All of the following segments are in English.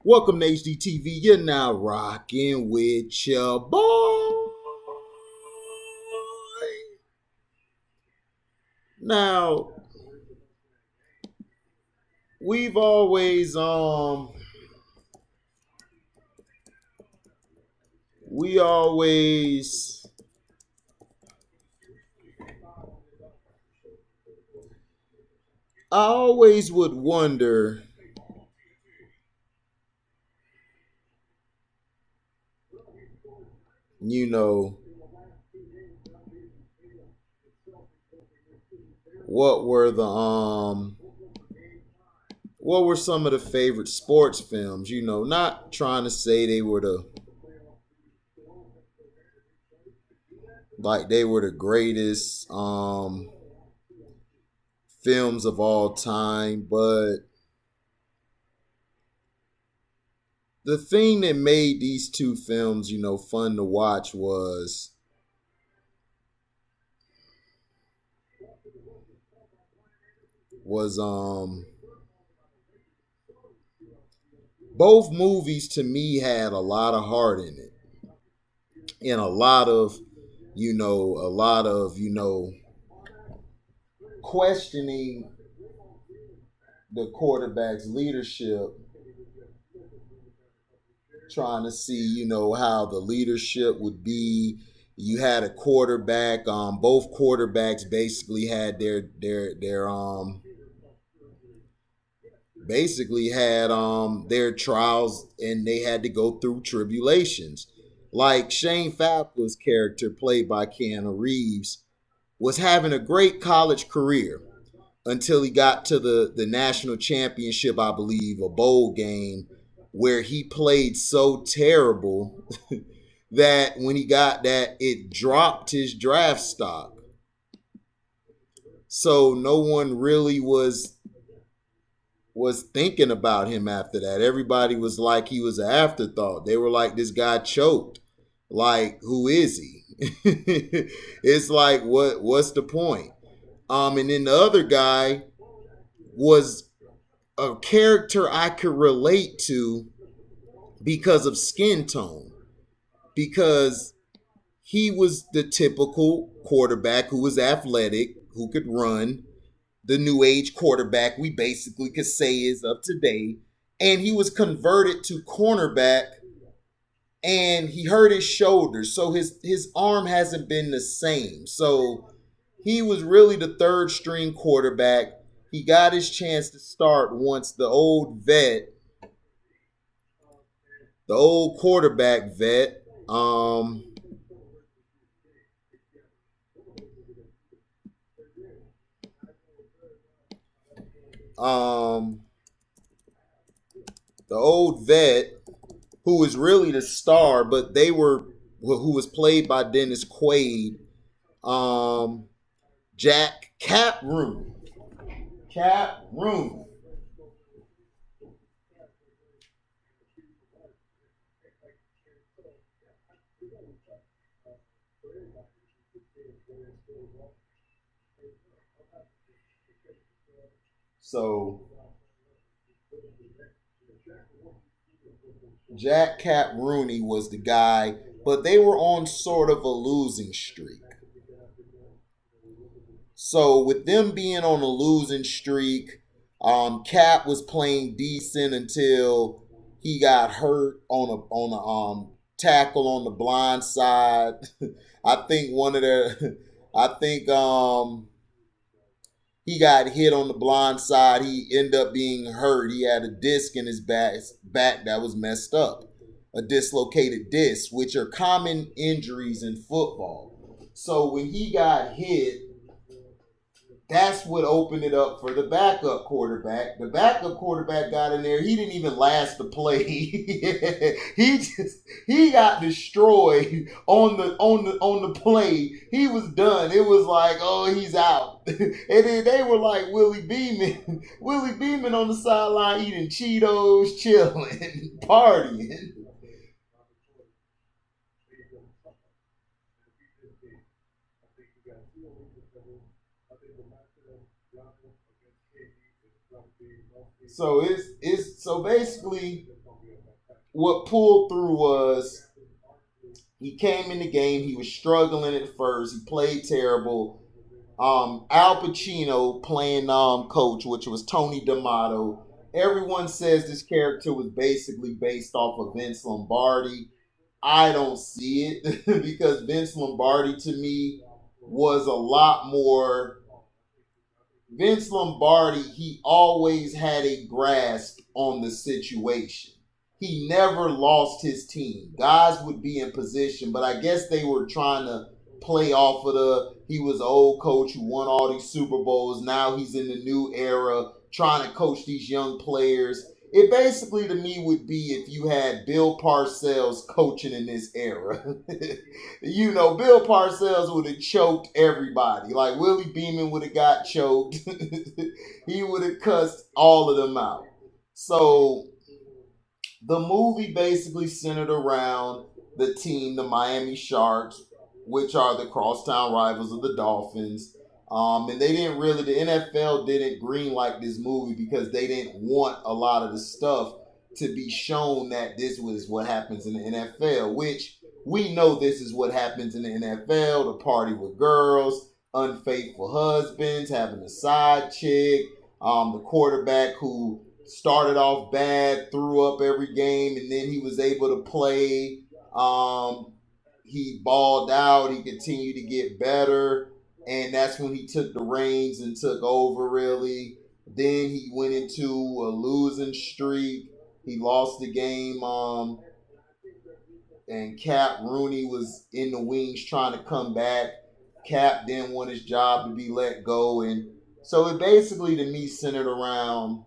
Welcome to HDTV. You're now rocking with your boy. Now, we've always we always I always would wonder, you know, what were the what were some of the favorite sports films, not trying to say they were the greatest films of all time, but the thing that made these two films, fun to watch was both movies to me had a lot of heart in it and a lot of questioning the quarterback's leadership, trying to see, how the leadership would be. You had a quarterback, both quarterbacks basically had their trials, and they had to go through tribulations. Like Shane Falco's character, played by Keanu Reeves, was having a great college career until he got to the national championship, I believe, a bowl game, where he played so terrible that when he got that, it dropped his draft stock. So no one really was thinking about him after that. Everybody was like he was an afterthought. They were like, this guy choked. Like, who is he? It's like, what's the point? And then the other guy was a character I could relate to because of skin tone. Because he was the typical quarterback who was athletic, who could run, the new age quarterback we basically could say is of today. And he was converted to cornerback, and he hurt his shoulder. So his arm hasn't been the same. So he was really the third string quarterback. He got his chance to start once the old quarterback vet, um, the old vet who was really the star, but who was played by Dennis Quaid, um, Jack Cap Rooney. Cap Rooney. So Jack Cap Rooney was the guy, but they were on sort of a losing streak. So with them being on a losing streak, Cap was playing decent until he got hurt on a tackle on the blind side. I think one of their, I think he got hit on the blind side. He ended up being hurt. He had a disc in his back that was messed up, a dislocated disc, which are common injuries in football. So when he got hit, that's what opened it up for the backup quarterback. The backup quarterback got in there. He didn't even last the play. He got destroyed on the play. He was done. It was like, oh, he's out. And then they were like Willie Beeman. Willie Beeman on the sideline eating Cheetos, chilling, partying. So it's so basically what pulled through was he came in the game. He was struggling at first. He played terrible. Al Pacino playing coach, which was Tony D'Amato. Everyone says this character was basically based off of Vince Lombardi. I don't see it because Vince Lombardi to me was a lot more. Vince Lombardi, he always had a grasp on the situation. He never lost his team. Guys would be in position, but I guess they were trying to play off of he was an old coach who won all these Super Bowls. Now he's in the new era trying to coach these young players. It basically to me would be if you had Bill Parcells coaching in this era. Bill Parcells would have choked everybody. Like Willie Beeman would have got choked. He would have cussed all of them out. So the movie basically centered around the team, the Miami Sharks, which are the crosstown rivals of the Dolphins. And they didn't really, the NFL didn't greenlight this movie because they didn't want a lot of the stuff to be shown that this was what happens in the NFL, which we know this is what happens in the NFL, the party with girls, unfaithful husbands, having a side chick, the quarterback who started off bad, threw up every game, and then he was able to play. He balled out. He continued to get better, and that's when he took the reins and took over. Really, then he went into a losing streak. He lost the game. And Cap Rooney was in the wings trying to come back. Cap didn't want his job to be let go, and so it basically to me centered around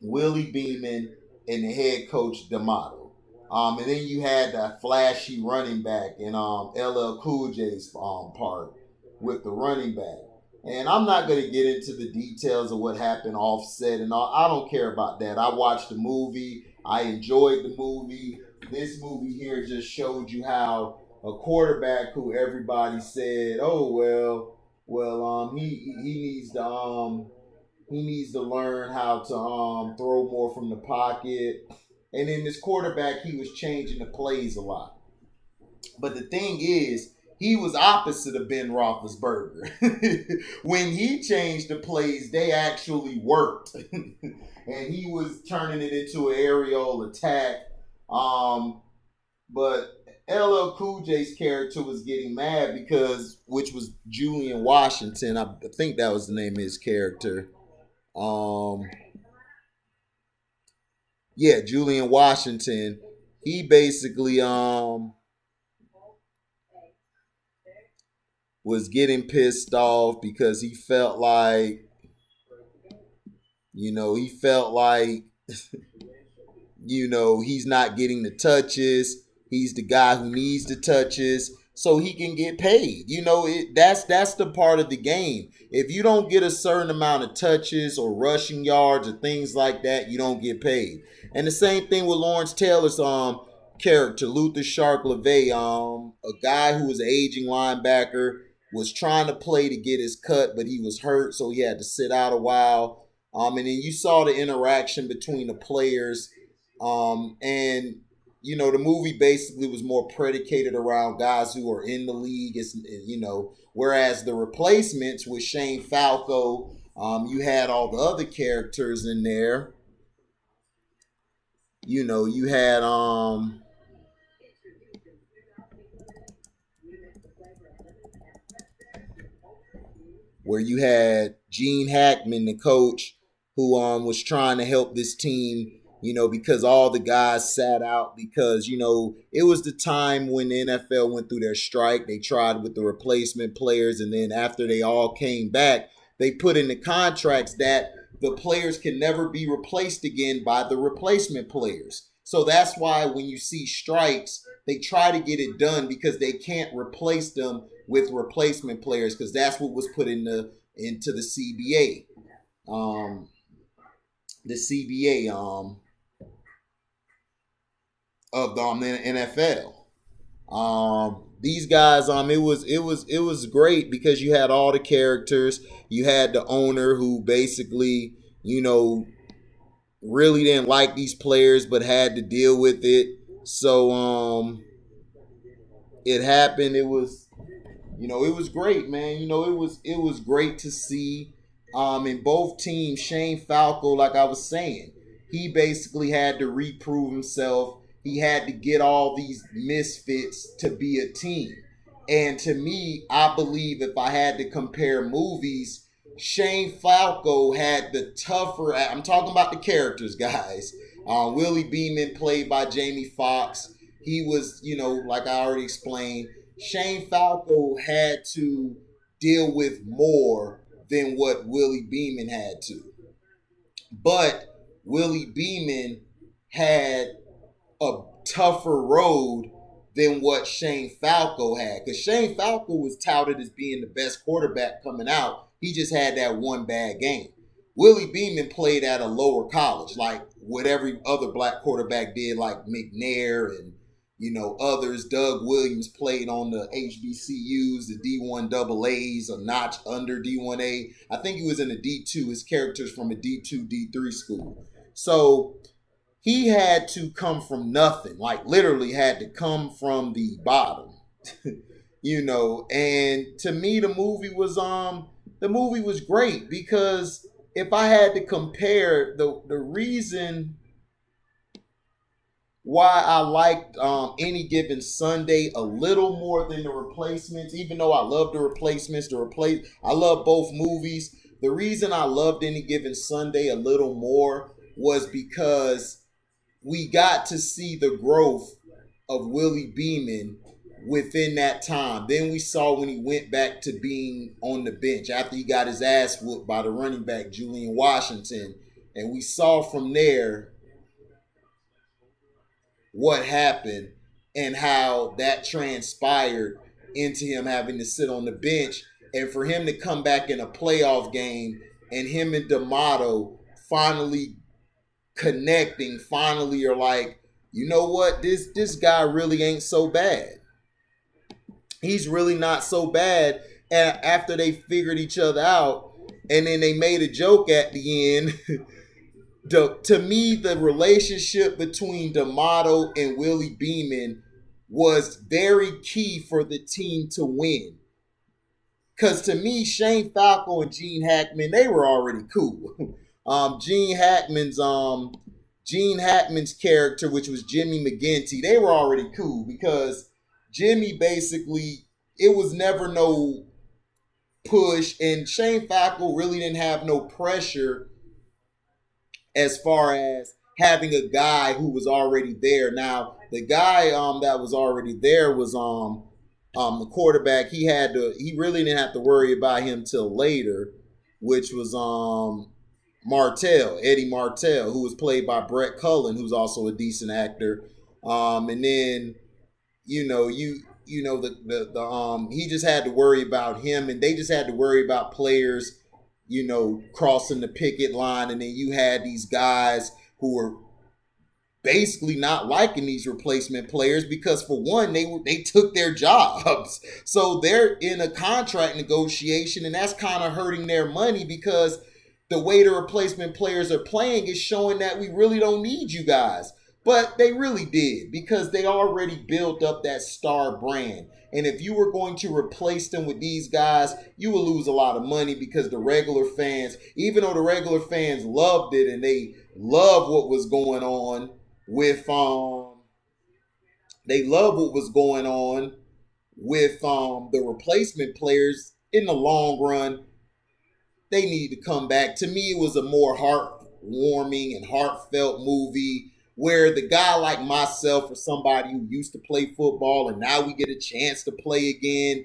Willie Beeman and the head coach D'Amato. And then you had that flashy running back in LL Cool J's part with the running back. And I'm not going to get into the details of what happened offset and all. I don't care about that. I watched the movie. I enjoyed the movie. This movie here just showed you how a quarterback who everybody said, oh he needs to learn how to throw more from the pocket. And in this quarterback, he was changing the plays a lot. But the thing is, he was opposite of Ben Roethlisberger. When he changed the plays, they actually worked. And he was turning it into an aerial attack. But LL Cool J's character was getting mad which was Julian Washington. I think that was the name of his character. Julian Washington. He basically was getting pissed off because he felt like he's not getting the touches. He's the guy who needs the touches so he can get paid. That's the part of the game. If you don't get a certain amount of touches or rushing yards or things like that, you don't get paid. And the same thing with Lawrence Taylor's character, Luther Shark LeVay, a guy who was an aging linebacker, was trying to play to get his cut, but he was hurt, so he had to sit out a while. And then you saw the interaction between the players. And the movie basically was more predicated around guys who are in the league. Whereas The Replacements with Shane Falco, you had all the other characters in there. You had where you had Gene Hackman, the coach, who was trying to help this team, because all the guys sat out because, it was the time when the NFL went through their strike. They tried with the replacement players, and then after they all came back, they put in the contracts that the players can never be replaced again by the replacement players. So that's why when you see strikes, they try to get it done because they can't replace them with replacement players because that's what was put into the CBA. The CBA of the NFL. These guys, it was great because you had all the characters. You had the owner who basically, really didn't like these players, but had to deal with it. So it happened. It was, it was great, man. It was great to see. In both teams, Shane Falco, like I was saying, he basically had to reprove himself. He had to get all these misfits to be a team. And to me, I believe if I had to compare movies, Shane Falco had the tougher. I'm talking about the characters, guys. Willie Beeman, played by Jamie Foxx. He was, like I already explained, Shane Falco had to deal with more than what Willie Beeman had to. But Willie Beeman had a tougher road than what Shane Falco had. Because Shane Falco was touted as being the best quarterback coming out. He just had that one bad game. Willie Beeman played at a lower college, like what every other black quarterback did, like McNair and others. Doug Williams played on the HBCUs, the D1 AA's, a notch under D1A. I think he was in a D2. His character's from a D2, D3 school. So he had to come from nothing, like literally had to come from the bottom. And to me the movie was great, because if I had to compare the reason why I liked Any Given Sunday a little more than The Replacements, even though I love The Replacements, I love both movies. The reason I loved Any Given Sunday a little more was because we got to see the growth of Willie Beeman within that time. Then we saw when he went back to being on the bench after he got his ass whooped by the running back Julian Washington. And we saw from there what happened and how that transpired into him having to sit on the bench, and for him to come back in a playoff game and him and D'Amato finally connecting, finally are like, you know what, this guy really ain't so bad. He's really not so bad. And after they figured each other out, and then they made a joke at the end. To me, the relationship between D'Amato and Willie Beeman was very key for the team to win. Because to me, Shane Falco and Gene Hackman, they were already cool. Gene Hackman's character, which was Jimmy McGinty, they were already cool, because Jimmy basically, it was never no push, and Shane Falco really didn't have no pressure as far as having a guy who was already there. Now, the guy that was already there was the quarterback. He really didn't have to worry about him till later, which was Eddie Martell, who was played by Brett Cullen, who's also a decent actor. And then he just had to worry about him, and they just had to worry about players, crossing the picket line. And then you had these guys who were basically not liking these replacement players, because for one, they took their jobs. So they're in a contract negotiation, and that's kind of hurting their money, because the way the replacement players are playing is showing that we really don't need you guys. But they really did, because they already built up that star brand. And if you were going to replace them with these guys, you would lose a lot of money, because the regular fans, even though the regular fans loved it and they loved what was going on with the replacement players, in the long run, they need to come back. To me, it was a more heartwarming and heartfelt movie, where the guy like myself, or somebody who used to play football and now we get a chance to play again,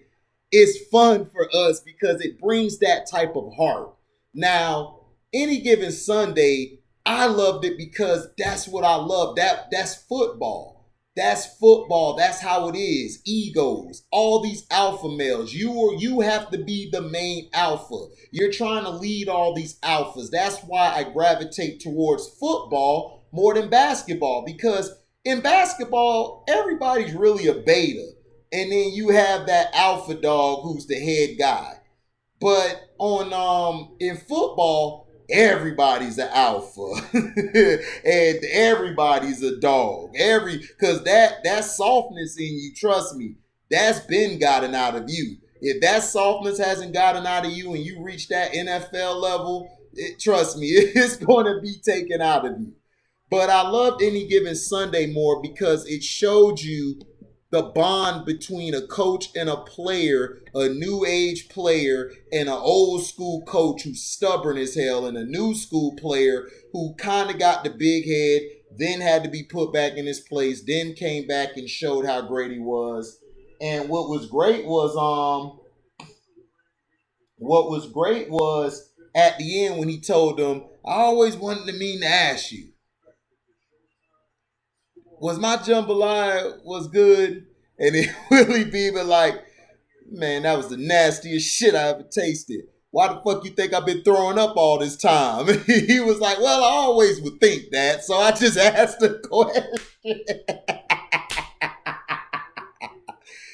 it's fun for us, because it brings that type of heart. Now, Any Given Sunday, I loved it because that's what I love. That's football. That's football. That's how it is. Egos. All these alpha males. You have to be the main alpha. You're trying to lead all these alphas. That's why I gravitate towards football more than basketball. Because in basketball, everybody's really a beta. And then you have that alpha dog who's the head guy. But in football, everybody's an alpha and everybody's a dog. Because that softness in you, trust me, that's been gotten out of you. If that softness hasn't gotten out of you and you reach that NFL level, trust me, it's going to be taken out of you. But I loved Any Given Sunday more because it showed you the bond between a coach and a player, a new age player, and an old school coach who's stubborn as hell, and a new school player who kind of got the big head, then had to be put back in his place, then came back and showed how great he was. And what was great was at the end when he told them, I always wanted to mean to ask you, was my jambalaya was good? And then Willie Beamen like, man, that was the nastiest shit I ever tasted. Why the fuck you think I've been throwing up all this time? He was like, well, I always would think that, so I just asked the question.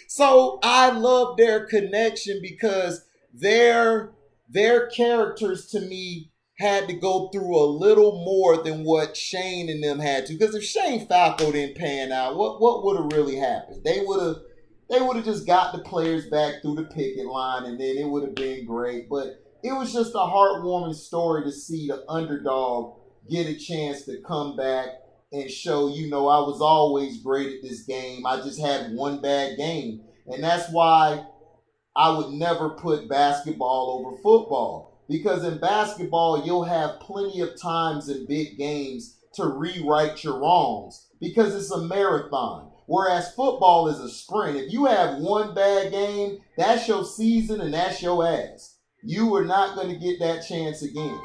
So I love their connection because their characters to me had to go through a little more than what Shane and them had to. Because if Shane Falco didn't pan out, what would have really happened? They would have just got the players back through the picket line, and then it would have been great. But it was just a heartwarming story to see the underdog get a chance to come back and show, I was always great at this game. I just had one bad game. And that's why I would never put basketball over football. Because in basketball, you'll have plenty of times in big games to rewrite your wrongs because it's a marathon. Whereas football is a sprint. If you have one bad game, that's your season and that's your ass. You are not going to get that chance again.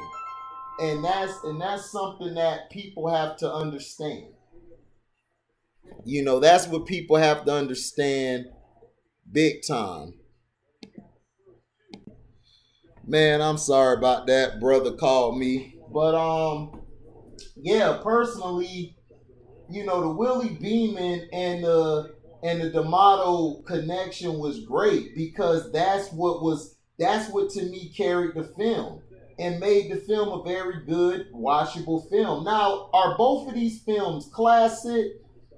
And that's something that people have to understand. That's what people have to understand big time. Man, I'm sorry about that. Brother called me. But yeah, personally, the Willie Beeman and the D'Amato connection was great because that's what to me carried the film and made the film a very good watchable film. Now, are both of these films classic?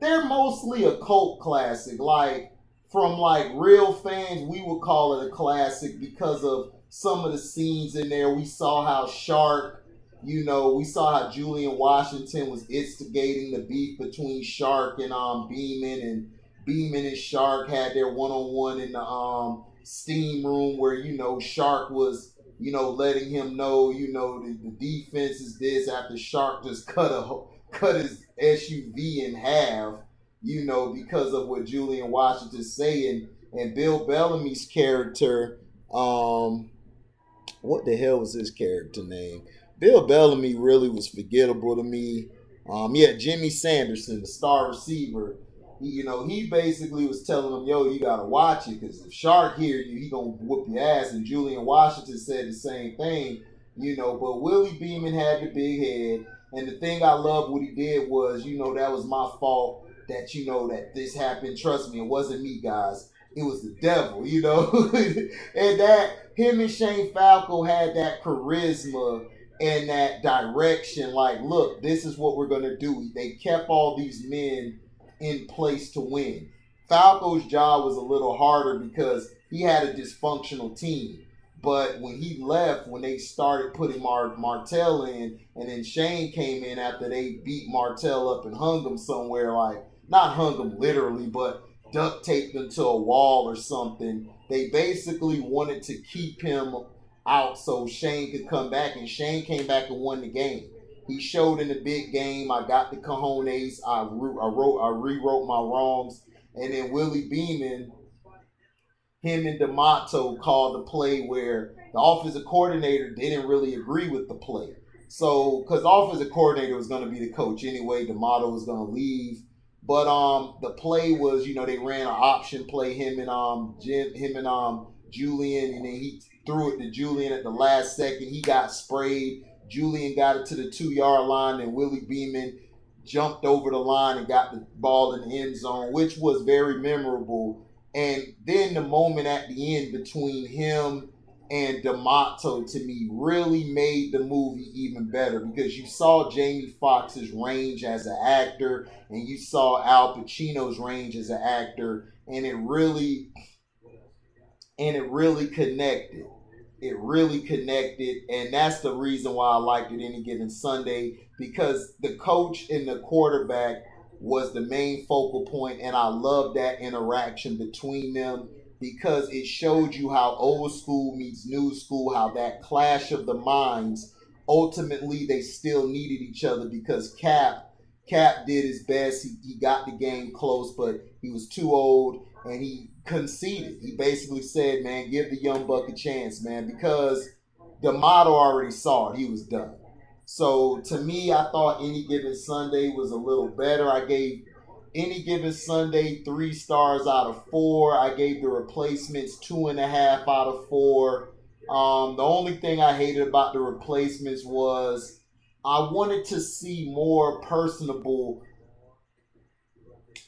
They're mostly a cult classic. Like from like real fans, we would call it a classic because of some of the scenes in there. We saw how we saw how Julian Washington was instigating the beef between Shark and Beeman, and Beeman and Shark had their one on one in the steam room where Shark was letting him know the defense is this after Shark just cut his SUV in half, because of what Julian Washington's saying. And Bill Bellamy's character, what the hell was his character name? Bill Bellamy really was forgettable to me. Yeah, Jimmy Sanderson, the star receiver. He basically was telling him, "Yo, you gotta watch it because if Shark hear you, he gonna whoop your ass." And Julian Washington said the same thing. But Willie Beeman had the big head, and the thing I love what he did was, that was my fault that that this happened. Trust me, it wasn't me, guys. It was the devil, and that him and Shane Falco had that charisma and that direction. Like, look, this is what we're gonna do. They kept all these men in place to win. Falco's job was a little harder because he had a dysfunctional team. But when he left, when they started putting Martell in, and then Shane came in after they beat Martell up and hung him somewhere, like not hung him literally, but duct taped him to a wall or something. They basically wanted to keep him out so Shane could come back, and Shane came back and won the game. He showed in the big game. I got the cojones. I rewrote my wrongs, and then Willie Beeman, him and D'Amato called the play where the offensive coordinator didn't really agree with the play. So, because the offensive coordinator was going to be the coach anyway, D'Amato was going to leave. But the play was, they ran an option play, him and Julian, and then he threw it to Julian at the last second. He got sprayed. Julian got it to the 2-yard line, and Willie Beeman jumped over the line and got the ball in the end zone, which was very memorable. And then the moment at the end between him and D'Amato, to me, really made the movie even better because you saw Jamie Foxx's range as an actor and you saw Al Pacino's range as an actor, and it really connected. It really connected, and that's the reason why I liked it any given Sunday, because the coach and the quarterback was the main focal point, and I love that interaction between them because it showed you how old school meets new school, how that clash of the minds. Ultimately, they still needed each other because Cap did his best. He got the game close, but he was too old and he conceded. He basically said, man, give the young buck a chance, man, because D'Amato already saw it. He was done. So to me, I thought Any Given Sunday was a little better. I gave Any Given Sunday 3 stars out of 4. I gave The Replacements 2.5 out of 4. The only thing I hated about The Replacements was I wanted to see more personable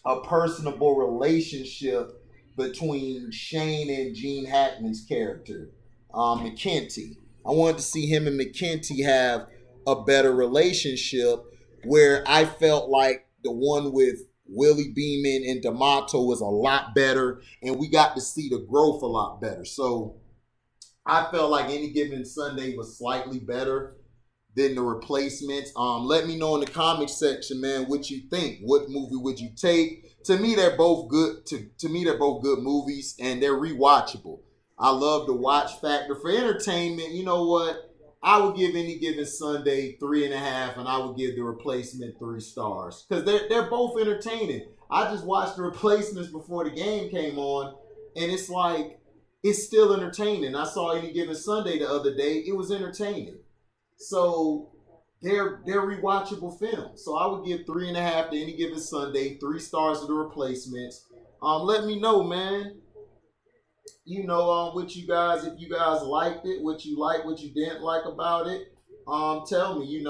relationship between Shane and Gene Hackman's character, McKenty. I wanted to see him and McKenty have a better relationship where I felt like the one with Willie Beeman and D'Amato was a lot better, and we got to see the growth a lot better. So I felt like Any Given Sunday was slightly better than The Replacements. Let me know in the comment section, man, what you think. What movie would you take? To me, they're both good. To me, they're both good movies, and they're rewatchable. I love the watch factor for entertainment. You know what? I would give Any Given Sunday 3.5, and I would give The Replacement 3 stars because they're both entertaining. I just watched The Replacements before the game came on, and it's like it's still entertaining. I saw Any Given Sunday the other day; it was entertaining. So they're rewatchable films. So I would give 3.5 to Any Given Sunday, 3 stars to The Replacements. Let me know, man. What you guys, if you guys liked it, what you like, what you didn't like about it. Tell me.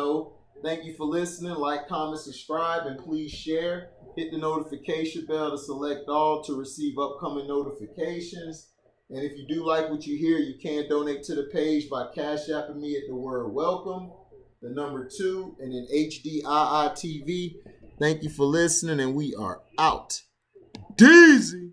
Thank you for listening. Like, comment, subscribe, and please share. Hit the notification bell to select all to receive upcoming notifications. And if you do like what you hear, you can donate to the page by Cash Apping me at the word welcome, the number 2, and then HDIITV. Thank you for listening, and we are out. Deezy.